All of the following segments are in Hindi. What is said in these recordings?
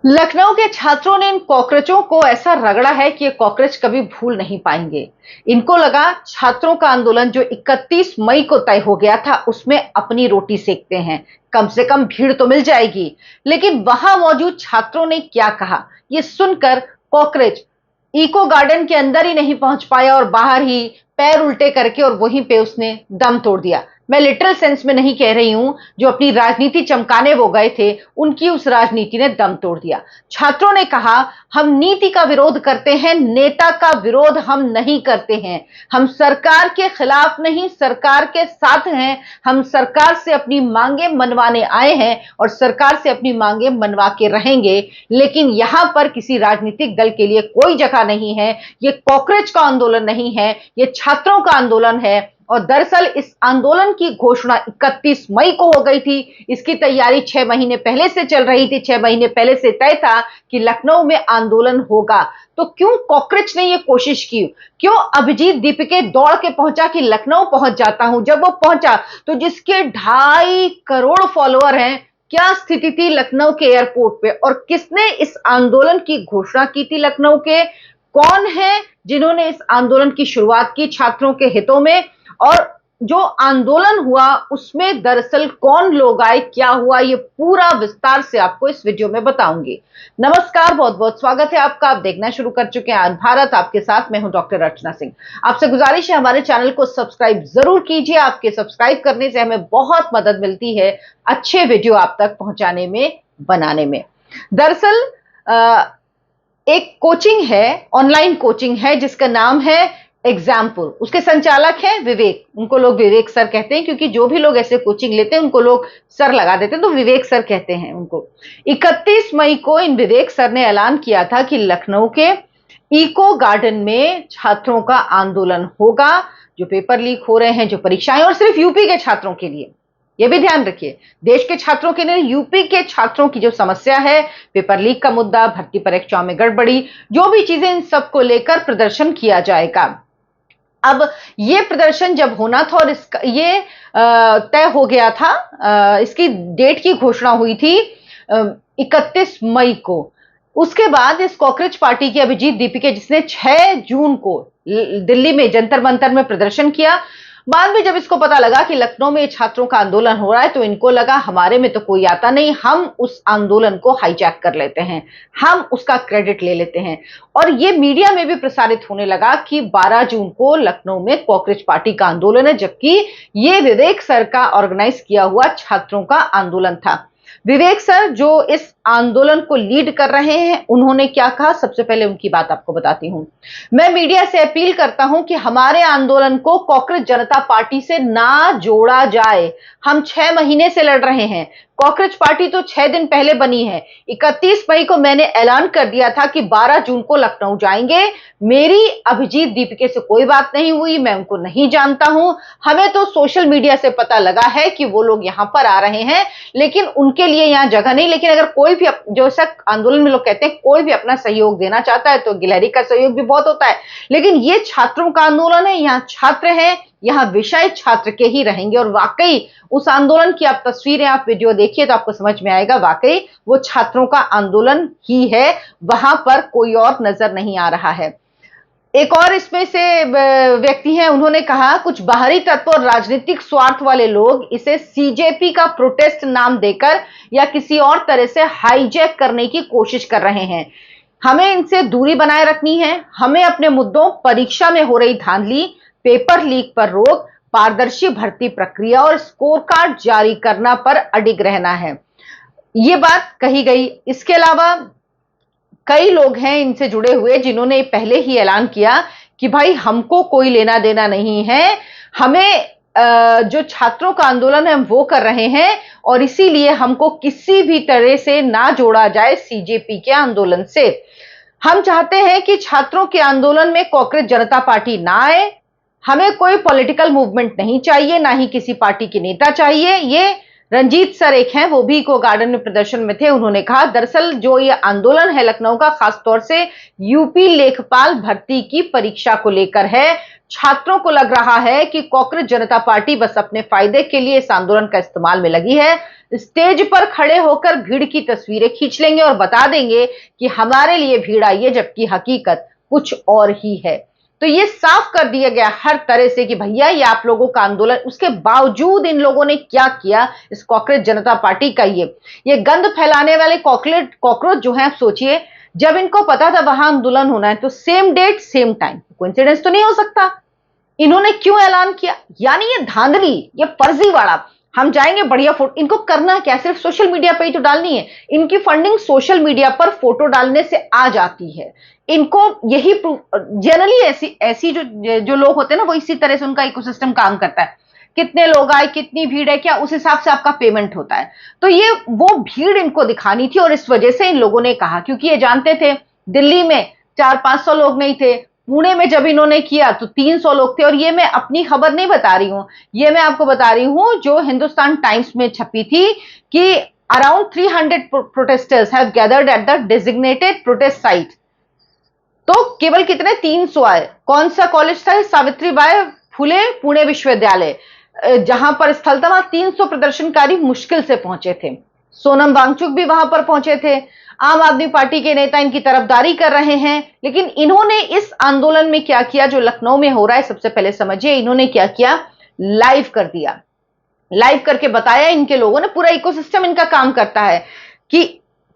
लखनऊ के छात्रों ने इन कॉकरोचों को ऐसा रगड़ा है कि ये कॉकरोच कभी भूल नहीं पाएंगे। इनको लगा छात्रों का आंदोलन जो 31 मई को तय हो गया था उसमें अपनी रोटी सेकते हैं, कम से कम भीड़ तो मिल जाएगी। लेकिन वहां मौजूद छात्रों ने क्या कहा, ये सुनकर कॉकरोच इको गार्डन के अंदर ही नहीं पहुंच पाया और बाहर ही पैर उल्टे करके और वहीं पे उसने दम तोड़ दिया। मैं लिटरल सेंस में नहीं कह रही हूं, जो अपनी राजनीति चमकाने वो गए थे उनकी उस राजनीति ने दम तोड़ दिया। छात्रों ने कहा, हम नीति का विरोध करते हैं, नेता का विरोध हम नहीं करते हैं। हम सरकार के खिलाफ नहीं, सरकार के साथ हैं। हम सरकार से अपनी मांगे मनवाने आए हैं और सरकार से अपनी मांगे मनवा के रहेंगे। लेकिन यहां पर किसी राजनीतिक दल के लिए कोई जगह नहीं है। ये कॉकरोच का आंदोलन नहीं है, ये छात्रों का आंदोलन है। और दरअसल इस आंदोलन की घोषणा 31 मई को हो गई थी। इसकी तैयारी 6 महीने पहले से चल रही थी। 6 महीने पहले से तय था कि लखनऊ में आंदोलन होगा। तो क्यों कॉकरोच ने यह कोशिश की? क्यों अभिजीत दीपिके दौड़ के पहुंचा कि लखनऊ पहुंच जाता हूं? जब वो पहुंचा तो जिसके 2.5 करोड़ फॉलोअर हैं, क्या स्थिति थी लखनऊ के एयरपोर्ट पे, और किसने इस आंदोलन की घोषणा की थी लखनऊ के? कौन है जिन्होंने इस आंदोलन की शुरुआत की छात्रों के हितों में? और जो आंदोलन हुआ उसमें दरअसल कौन लोग आए, क्या हुआ, ये पूरा विस्तार से आपको इस वीडियो में बताऊंगी। नमस्कार, बहुत बहुत स्वागत है आपका। आप देखना शुरू कर चुके हैं आज भारत, आपके साथ मैं हूं डॉक्टर अर्चना सिंह। आपसे गुजारिश है हमारे चैनल को सब्सक्राइब जरूर कीजिए। आपके सब्सक्राइब करने से हमें बहुत मदद मिलती है अच्छे वीडियो आप तक पहुंचाने में, बनाने में। दरअसल एक कोचिंग है, ऑनलाइन कोचिंग है जिसका नाम है एग्जाम्पल। उसके संचालक हैं विवेक। उनको लोग विवेक सर कहते हैं क्योंकि जो भी लोग ऐसे कोचिंग लेते हैं उनको लोग सर लगा देते हैं, तो विवेक सर कहते हैं उनको। 31 मई को इन विवेक सर ने ऐलान किया था कि लखनऊ के इको गार्डन में छात्रों का आंदोलन होगा। जो पेपर लीक हो रहे हैं, जो परीक्षाएं, और सिर्फ यूपी के छात्रों के लिए, यह भी ध्यान रखिए, देश के छात्रों के लिए, यूपी के छात्रों की जो समस्या है, पेपर लीक का मुद्दा, भर्ती परीक्षाओं में गड़बड़ी, जो भी चीजें, इन सबको लेकर प्रदर्शन किया जाएगा। अब ये प्रदर्शन जब होना था और इसका ये तय हो गया था, इसकी डेट की घोषणा हुई थी 31 मई को। उसके बाद इस कॉकरोच पार्टी की अभिजीत दीपिके, जिसने 6 जून को दिल्ली में जंतर मंतर में प्रदर्शन किया, बाद में जब इसको पता लगा कि लखनऊ में छात्रों का आंदोलन हो रहा है तो इनको लगा हमारे में तो कोई आता नहीं, हम उस आंदोलन को हाईजैक कर लेते हैं, हम उसका क्रेडिट ले लेते हैं। और ये मीडिया में भी प्रसारित होने लगा कि 12 जून को लखनऊ में कॉकरोच पार्टी का आंदोलन है, जबकि ये विवेक सर का ऑर्गेनाइज किया हुआ छात्रों का आंदोलन था। विवेक सर जो इस आंदोलन को लीड कर रहे हैं, उन्होंने क्या कहा, सबसे पहले उनकी बात आपको बताती हूं। मैं मीडिया से अपील करता हूं कि हमारे आंदोलन को कॉकरोच जनता पार्टी से ना जोड़ा जाए। हम 6 महीने से लड़ रहे हैं। कॉकरोच पार्टी तो 6 दिन पहले बनी है। 31 मई को मैंने ऐलान कर दिया था कि 12 जून को लखनऊ जाएंगे। मेरी अभिजीत दीपिके से कोई बात नहीं हुई, मैं उनको नहीं जानता हूं। हमें तो सोशल मीडिया से पता लगा है कि वो लोग यहां पर आ रहे हैं, लेकिन उनके लिए यहां जगह नहीं। लेकिन अगर कोई भी, जो आंदोलन में लोग कहते हैं, कोई भी अपना सहयोग देना चाहता है तो गिलहरी का सहयोग भी बहुत होता है। लेकिन ये छात्रों का आंदोलन है, यहाँ छात्र हैं, यहाँ विषय छात्र के ही रहेंगे। और वाकई उस आंदोलन की आप तस्वीरें, आप वीडियो देखिए तो आपको समझ में आएगा, वाकई वो छात्रों का आंदोलन ही है, वहां पर कोई और नजर नहीं आ रहा है। एक और इसमें से व्यक्ति हैं, उन्होंने कहा कुछ बाहरी तत्व और राजनीतिक स्वार्थ वाले लोग इसे सीजेपी का प्रोटेस्ट नाम देकर या किसी और तरह से हाईजैक करने की कोशिश कर रहे हैं। हमें इनसे दूरी बनाए रखनी है। हमें अपने मुद्दों, परीक्षा में हो रही धांधली, पेपर लीक पर रोक, पारदर्शी भर्ती प्रक्रिया और स्कोर कार्ड जारी करना पर अडिग रहना है, ये बात कही गई। इसके अलावा कई लोग हैं इनसे जुड़े हुए जिन्होंने पहले ही ऐलान किया कि भाई हमको कोई लेना देना नहीं है, हमें जो छात्रों का आंदोलन है हम वो कर रहे हैं और इसीलिए हमको किसी भी तरह से ना जोड़ा जाए सीजेपी के आंदोलन से। हम चाहते हैं कि छात्रों के आंदोलन में कॉकरोच जनता पार्टी ना आए। हमें कोई पॉलिटिकल मूवमेंट नहीं चाहिए, ना ही किसी पार्टी के नेता चाहिए। ये रंजीत सर एक हैं, वो भी इको गार्डन में प्रदर्शन में थे। उन्होंने कहा, दरअसल जो ये आंदोलन है लखनऊ का, खासतौर से यूपी लेखपाल भर्ती की परीक्षा को लेकर है। छात्रों को लग रहा है कि कांग्रेस जनता पार्टी बस अपने फायदे के लिए इस आंदोलन का इस्तेमाल में लगी है। स्टेज पर खड़े होकर भीड़ की तस्वीरें खींच लेंगे और बता देंगे कि हमारे लिए भीड़ आई है, जबकि हकीकत कुछ और ही है। तो ये साफ कर दिया गया हर तरह से कि भैया ये आप लोगों का आंदोलन, उसके बावजूद इन लोगों ने क्या किया, इस कांग्रेस जनता पार्टी का ये गंद फैलाने वाले कॉकरोच जो है, आप सोचिए, जब इनको पता था वहां आंदोलन होना है तो same date same time, coincidence तो नहीं हो सकता, इन्होंने क्यों ऐलान किया? यानी ये धांधली, ये फर्जीवाड़ा, हम जाएंगे बढ़िया फोटो, इनको करना क्या, सिर्फ सोशल मीडिया पे ही तो डालनी है। इनकी फंडिंग सोशल मीडिया पर फोटो डालने से आ जाती है। इनको यही जनरली ऐसी जो लोग होते हैं ना, वो इसी तरह से उनका इकोसिस्टम काम करता है। कितने लोग आए, कितनी भीड़ है, क्या, उस हिसाब से आपका पेमेंट होता है। तो ये वो भीड़ इनको दिखानी थी और इस वजह से इन लोगों ने कहा, क्योंकि ये जानते थे दिल्ली में 400-500 लोग नहीं थे, पुणे में जब इन्होंने किया तो 300 लोग थे। और ये मैं अपनी खबर नहीं बता रही हूं, ये मैं आपको बता रही हूं जो हिंदुस्तान टाइम्स में छपी थी कि around 300 protesters have gathered at the designated protest site. तो केवल कितने, 300 आए। कौन सा कॉलेज था? सावित्रीबाई फुले पुणे विश्वविद्यालय, जहां पर स्थल था, वहां 300 प्रदर्शनकारी मुश्किल से पहुंचे थे। सोनम वांगचुक भी वहां पर पहुंचे थे। आम आदमी पार्टी के नेता इनकी तरफदारी कर रहे हैं। लेकिन इन्होंने इस आंदोलन में क्या किया जो लखनऊ में हो रहा है, सबसे पहले समझिए इन्होंने क्या किया, लाइव कर दिया। लाइव करके बताया इनके लोगों ने, पूरा इकोसिस्टम इनका काम करता है कि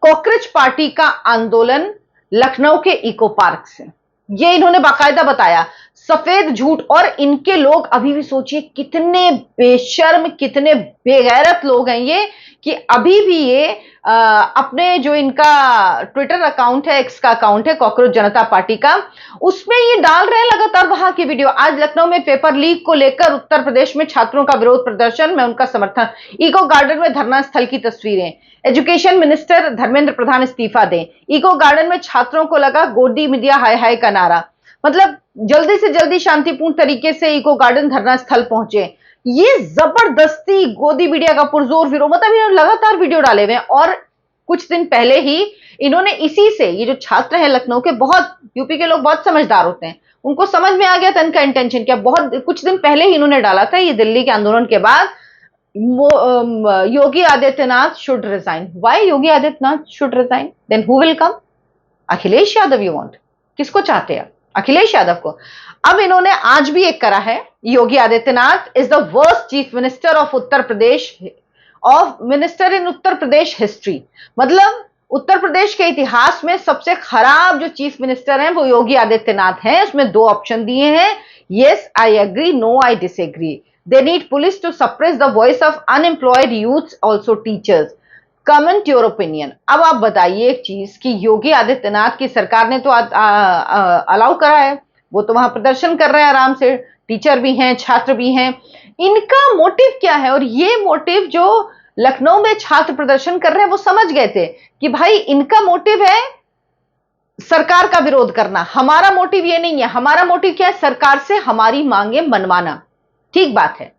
कॉकरोच पार्टी का आंदोलन लखनऊ के इको पार्क से, ये इन्होंने बाकायदा बताया, सफेद झूठ। और इनके लोग अभी भी सोचिए कितने बेशर्म, कितने बेगैरत लोग हैं ये, कि अभी भी ये अपने जो इनका ट्विटर अकाउंट है, एक्स का अकाउंट है कॉकरोच जनता पार्टी का, उसमें ये डाल रहे हैं लगातार वहां की वीडियो। आज लखनऊ में पेपर लीक को लेकर उत्तर प्रदेश में छात्रों का विरोध प्रदर्शन में उनका समर्थन, इको गार्डन में धरना स्थल की तस्वीरें, एजुकेशन मिनिस्टर धर्मेंद्र प्रधान इस्तीफा दें, इको गार्डन में छात्रों को लगा गोदी मीडिया हाय हाय का नारा। मतलब जल्दी से जल्दी शांतिपूर्ण तरीके से इको गार्डन धरना स्थल पहुंचे। ये जबरदस्ती गोदी मीडिया का पुरजोर विरोध, मतलब इन्होंने लगातार वीडियो डाले हुए हैं। और कुछ दिन पहले ही इन्होंने इसी से, ये जो छात्र हैं लखनऊ के, बहुत यूपी के लोग बहुत समझदार होते हैं, उनको समझ में आ गया था इनका इंटेंशन क्या। बहुत कुछ दिन पहले ही इन्होंने डाला था, ये दिल्ली के आंदोलन के बाद, Yogi Adityanath should resign. Why Yogi Adityanath should resign? Then who will come? Akhilesh Yadav you want? किसको चाहते हैं? अखिलेश यादव को। अब इन्होंने आज भी एक करा है, Yogi Adityanath is the worst chief minister of Uttar Pradesh, of minister in Uttar Pradesh history. मतलब उत्तर प्रदेश के इतिहास में सबसे खराब जो चीफ मिनिस्टर हैं वो योगी आदित्यनाथ हैं। उसमें दो ऑप्शन दिए हैं, yes I agree, no I disagree. They need police to suppress the voice of unemployed youth, also teachers. Comment your opinion. अब आप बताइए एक चीज कि योगी आदित्यनाथ की सरकार ने तो अलाउ करा है, वो तो वहां प्रदर्शन कर रहे हैं आराम से, टीचर भी हैं, छात्र भी हैं। इनका मोटिव क्या है? और ये मोटिव जो लखनऊ में छात्र प्रदर्शन कर रहे हैं वो समझ गए थे कि भाई इनका मोटिव है सरकार का विरोध करना। हमारा मोटिव ये नहीं है। हमारा मोटिव क्या है? सरकार से हमारी मांगे मनवाना। ठीक बात है,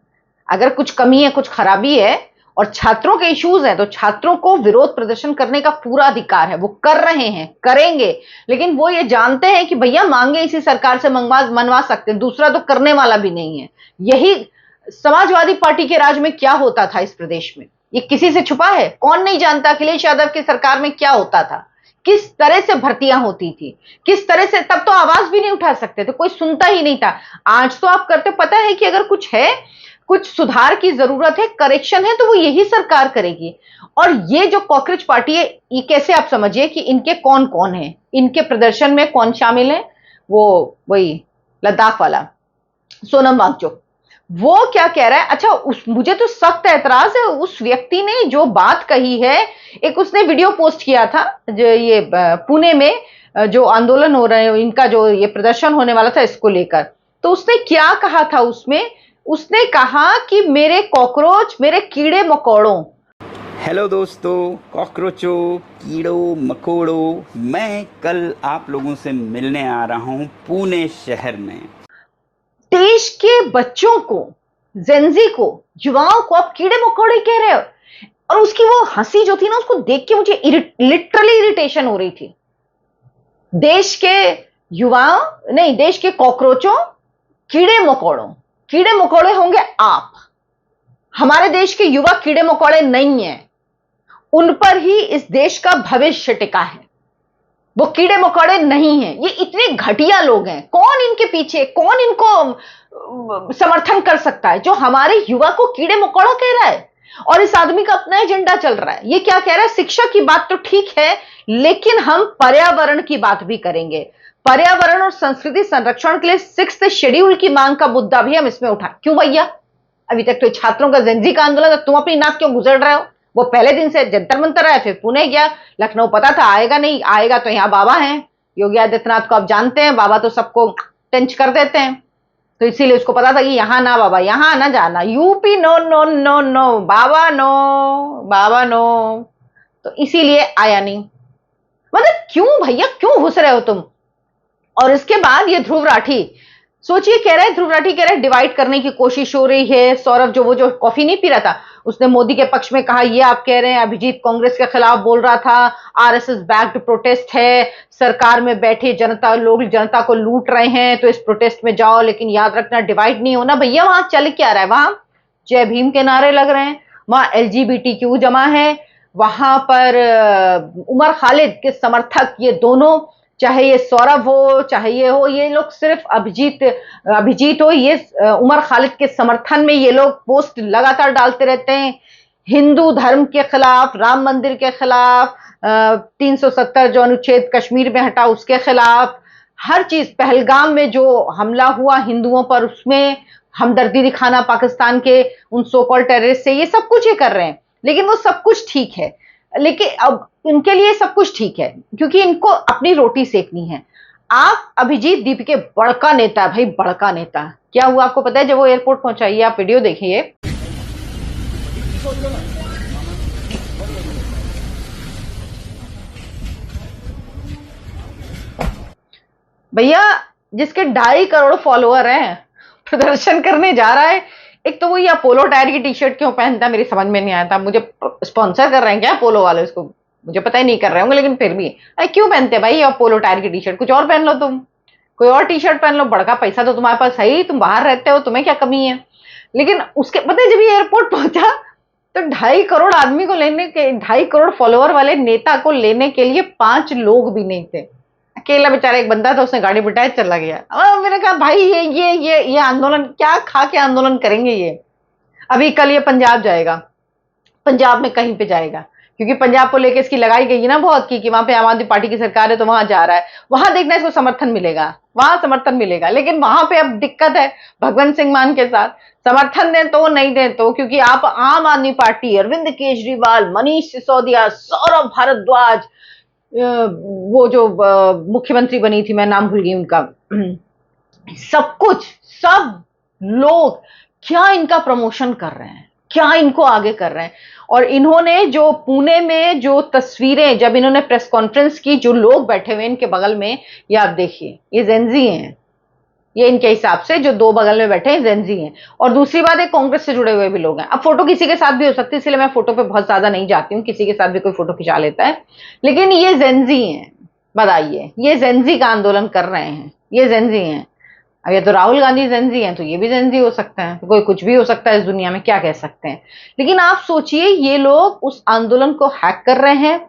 अगर कुछ कमी है, कुछ खराबी है और छात्रों के इश्यूज हैं तो छात्रों को विरोध प्रदर्शन करने का पूरा अधिकार है, वो कर रहे हैं, करेंगे। लेकिन वो ये जानते हैं कि भैया मांगे इसी सरकार से मनवा सकते हैं, दूसरा तो करने वाला भी नहीं है। यही समाजवादी पार्टी के राज में क्या होता था इस प्रदेश में, ये किसी से छुपा है? कौन नहीं जानता अखिलेश यादव की सरकार में क्या होता था, किस तरह से भर्तियां होती थी, किस तरह से। तब तो आवाज भी नहीं उठा सकते थे, कोई सुनता ही नहीं था। आज तो आप करते, पता है कि अगर कुछ है, कुछ सुधार की जरूरत है, करेक्शन है, तो वो यही सरकार करेगी। और ये जो कॉकरोच पार्टी है, ये कैसे आप समझिए कि इनके कौन कौन है, इनके प्रदर्शन में कौन शामिल है? वो वही लद्दाख वाला सोनम वांगचुक, वो क्या कह रहा है? अच्छा, मुझे तो सख्त एतराज है उस व्यक्ति ने जो बात कही है। एक उसने वीडियो पोस्ट किया था, जो ये पुणे में जो आंदोलन हो रहे हैं, इनका जो ये प्रदर्शन होने वाला था इसको लेकर, तो उसने क्या कहा था उसमें? उसने कहा कि मेरे कॉकरोच, मेरे कीड़े मकोड़ों। हेलो दोस्तों, कॉकरोचों, कीड़ों मकोड़ों, मैं कल आप लोगों से मिलने आ रहा हूं पुणे शहर में। देश के बच्चों को, जेनजी को, युवाओं को आप कीड़े मकोड़े कह रहे हो? और उसकी वो हंसी जो थी ना, उसको देख के मुझे लिटरली इरिटेशन हो रही थी। देश के युवाओं नहीं, देश के कॉकरोचों, कीड़े मकोड़े होंगे आप। हमारे देश के युवा कीड़े मकोड़े नहीं हैं, उन पर ही इस देश का भविष्य टिका है। वो कीड़े मकोड़े नहीं हैं। ये इतने घटिया लोग हैं, कौन इनके पीछे, कौन इनको समर्थन कर सकता है जो हमारे युवा को कीड़े मकोड़ा कह रहा है? और इस आदमी का अपना एजेंडा चल रहा है। ये क्या कह रहा है? शिक्षा की बात तो ठीक है, लेकिन हम पर्यावरण की बात भी करेंगे। पर्यावरण और संस्कृति संरक्षण के लिए 6th शेड्यूल की मांग का मुद्दा भी हम इसमें उठाएं। क्यों भैया? अभी तक तो छात्रों का जेनजी का आंदोलन है, तुम अपनी नाक क्यों गुजर रहे हो? वो पहले दिन से जंतर मंतर आया, फिर पुणे गया, लखनऊ पता था आएगा नहीं, आएगा तो यहां बाबा हैं योगी आदित्यनाथ को आप जानते हैं, बाबा तो सबको टेंच कर देते हैं, तो इसीलिए उसको पता था कि यहां ना बाबा, यहां ना जाना, UP no no no no, बाबा नो, बाबा नो, तो इसीलिए आया नहीं। मतलब क्यों भैया, क्यों घुस रहे हो तुम? और इसके बाद ये ध्रुव राठी, सोचिए, कह रहे हैं ध्रुव राठी कह रहे हैं डिवाइड करने की कोशिश हो रही है। सौरभ जो कॉफी नहीं पी रहा था, उसने मोदी के पक्ष में कहा, ये आप कह रहे हैं अभिजीत कांग्रेस के खिलाफ बोल रहा था, आरएसएस बैक्ड प्रोटेस्ट है, सरकार में बैठे जनता, लोग जनता को लूट रहे हैं, तो इस प्रोटेस्ट में जाओ, लेकिन याद रखना डिवाइड नहीं होना। भैया वहां चल क्या रहा है? वहां जय भीम के नारे लग रहे हैं, वहां LGBTQ जमा है, वहां पर उमर खालिद के समर्थक, ये दोनों, चाहे ये सौरभ हो चाहे ये हो, ये लोग सिर्फ अभिजीत हो, ये उमर खालिद के समर्थन में ये लोग पोस्ट लगातार डालते रहते हैं, हिंदू धर्म के खिलाफ, राम मंदिर के खिलाफ, 370 जो अनुच्छेद कश्मीर में हटा उसके खिलाफ, हर चीज, पहलगाम में जो हमला हुआ हिंदुओं पर उसमें हमदर्दी दिखाना पाकिस्तान के उन सो कॉल्ड टेररिस्ट से, ये सब कुछ ये कर रहे हैं। लेकिन वो सब कुछ ठीक है, लेकिन अब इनके लिए सब कुछ ठीक है क्योंकि इनको अपनी रोटी सेकनी है। आप अभिजीत दीप के बड़का नेता, भाई बड़का नेता, क्या हुआ आपको पता है? जब वो एयरपोर्ट पहुंचा, ये आप वीडियो देखिए। भैया जिसके 2.5 करोड़ फॉलोअर हैं, प्रदर्शन करने जा रहा है। एक तो वो ये अपोलो टायर की टी शर्ट क्यों पहनता है, मेरी समझ में नहीं आया था। मुझे स्पॉन्सर कर रहे हैं क्या अपोलो वाले? इसको मुझे पता ही नहीं कर रहे होंगे, लेकिन फिर भी क्यों पहनते भाई ये अपोलो टायर की टी शर्ट? कुछ और पहन लो, तुम कोई और टी शर्ट पहन लो, बड़का पैसा तो तुम्हारे पास है ही, तुम बाहर रहते हो, तुम्हें क्या कमी है? लेकिन उसके पता है, जब ये एयरपोर्ट पहुंचा तो 2.5 करोड़ आदमी को लेने के, 2.5 करोड़ फॉलोअर वाले नेता को लेने के लिए 5 लोग भी नहीं थे। अकेला बेचारा एक बंदा था, उसने गाड़ी बिठाए चला गया। मैंने कहा भाई ये आंदोलन क्या खा के आंदोलन करेंगे ये? अभी कल ये पंजाब जाएगा, पंजाब में कहीं पे जाएगा, क्योंकि पंजाब को लेकर इसकी लगाई गई ना बहुत की कि वहां पे आम आदमी पार्टी की सरकार है, तो वहां जा रहा है, वहां देखना इसको समर्थन मिलेगा, वहां समर्थन मिलेगा। लेकिन वहां पे अब दिक्कत है भगवंत सिंह मान के साथ, समर्थन दें तो नहीं दें तो, क्योंकि आप आम आदमी पार्टी, अरविंद केजरीवाल, मनीष सिसोदिया, सौरभ भारद्वाज, वो जो मुख्यमंत्री बनी थी, मैं नाम भूल गई उनका, सब कुछ, सब लोग क्या इनका प्रमोशन कर रहे हैं, क्या इनको आगे कर रहे हैं। और इन्होंने जो पुणे में जो तस्वीरें, जब इन्होंने प्रेस कॉन्फ्रेंस की, जो लोग बैठे हुए इनके बगल में, ये आप देखिए, ये जेनजी हैं, ये इनके हिसाब से जो 2 बगल में बैठे हैं जेनजी हैं। और दूसरी बात है, कांग्रेस से जुड़े हुए भी लोग हैं। अब फोटो किसी के साथ भी हो सकती है, इसलिए मैं फोटो पे बहुत ज्यादा नहीं जाती हूँ, किसी के साथ भी कोई फोटो खिंचा लेता है, लेकिन ये जेनजी हैं। बताइए, ये जेनजी का आंदोलन कर रहे हैं, ये जेनजी हैं। अब ये तो राहुल गांधी जेनजी हैं, तो ये भी जेनजी हो सकता है, कोई कुछ भी हो सकता है इस दुनिया में, क्या कह सकते हैं। लेकिन आप सोचिए, ये लोग उस आंदोलन को हैक कर रहे हैं,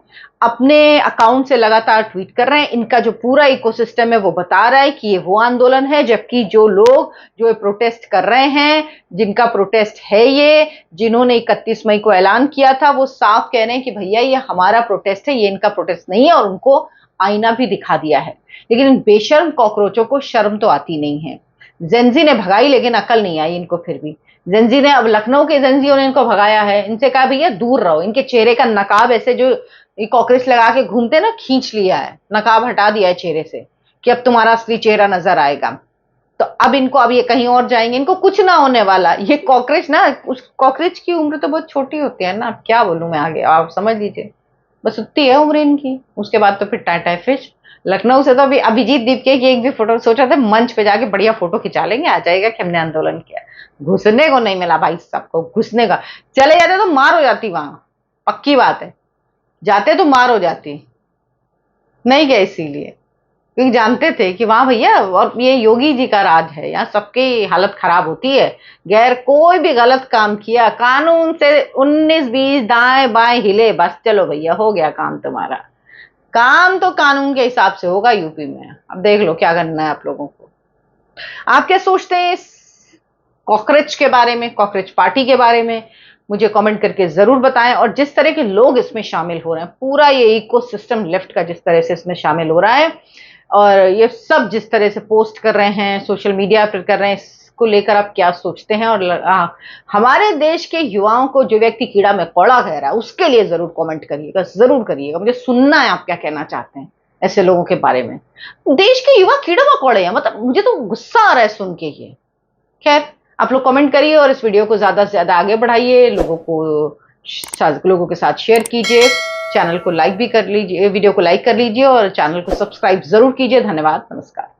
अपने अकाउंट से लगातार ट्वीट कर रहे हैं, इनका जो पूरा इकोसिस्टम है वो बता रहा है कि ये वो आंदोलन है, जबकि जो लोग जो प्रोटेस्ट कर रहे हैं, जिनका प्रोटेस्ट है ये, जिन्होंने 31 मई को ऐलान किया था, वो साफ कह रहे हैं कि भैया ये हमारा प्रोटेस्ट है, ये इनका प्रोटेस्ट नहीं है, और उनको आईना भी दिखा दिया है। लेकिन इन बेशर्म कॉकरोचों को शर्म तो आती नहीं है। जेनजी ने भगाई, लेकिन अकल नहीं आई इनको फिर भी। जेनजी ने, अब लखनऊ के जेनजियों ने इनको भगाया है, इनसे कहा भैया दूर रहो, इनके चेहरे का नकाब ऐसे जो कॉकरेज लगा के घूमते ना, खींच लिया है, नकाब हटा दिया है चेहरे से कि अब तुम्हारा असली चेहरा नजर आएगा। तो अब इनको, अब ये कहीं और जाएंगे, इनको कुछ ना होने वाला। ये कॉकरेज ना, उस कॉकरेज की उम्र तो बहुत छोटी होती है ना, अब क्या बोलूं मैं आगे, आप समझ लीजिए, बस उतनी है उम्र इनकी, उसके बाद तो फिर टाटा फिश। लखनऊ से तो अभी अभिजीत दीप के एक भी फोटो, सोचा था मंच पे जाके बढ़िया फोटो खिंचा लेंगे, आ जाएगा कि हमने आंदोलन किया। घुसने को नहीं मिला भाई, सबको घुसने का, चले जाते तो मार हो जाती वहां, पक्की बात है, जाते तो मार हो जाती, नहीं गए इसीलिए क्योंकि जानते थे कि वहां भैया, और ये योगी जी का राज है, यहाँ सबकी हालत खराब होती है। गैर कोई भी गलत काम किया, कानून से 19-20 दाएं बाएं हिले, बस चलो भैया हो गया काम तुम्हारा। काम तो कानून के हिसाब से होगा यूपी में। अब देख लो क्या करना है आप लोगों को। आप क्या सोचते हैं इस कॉकरोच के बारे में, कॉकरोच पार्टी के बारे में? मुझे कमेंट करके जरूर बताएं। और जिस तरह के लोग इसमें शामिल हो रहे हैं, पूरा ये इकोसिस्टम लेफ्ट का जिस तरह से इसमें शामिल हो रहा है, और ये सब जिस तरह से पोस्ट कर रहे हैं, सोशल मीडिया पर कर रहे हैं, इसको लेकर आप क्या सोचते हैं? और हमारे देश के युवाओं को जो व्यक्ति कीड़ा में कौड़ा कह रहा है, उसके लिए जरूर कमेंट करिएगा, जरूर करिएगा। मुझे सुनना है आप क्या कहना चाहते हैं ऐसे लोगों के बारे में। देश के युवा कीड़ा मकोड़े हैं, मतलब मुझे तो गुस्सा आ रहा है सुन के ये। खैर, आप लोग कमेंट करिए और इस वीडियो को ज्यादा से ज्यादा आगे बढ़ाइए, लोगों के साथ शेयर कीजिए, चैनल को लाइक भी कर लीजिए, वीडियो को लाइक कर लीजिए और चैनल को सब्सक्राइब जरूर कीजिए। धन्यवाद, नमस्कार।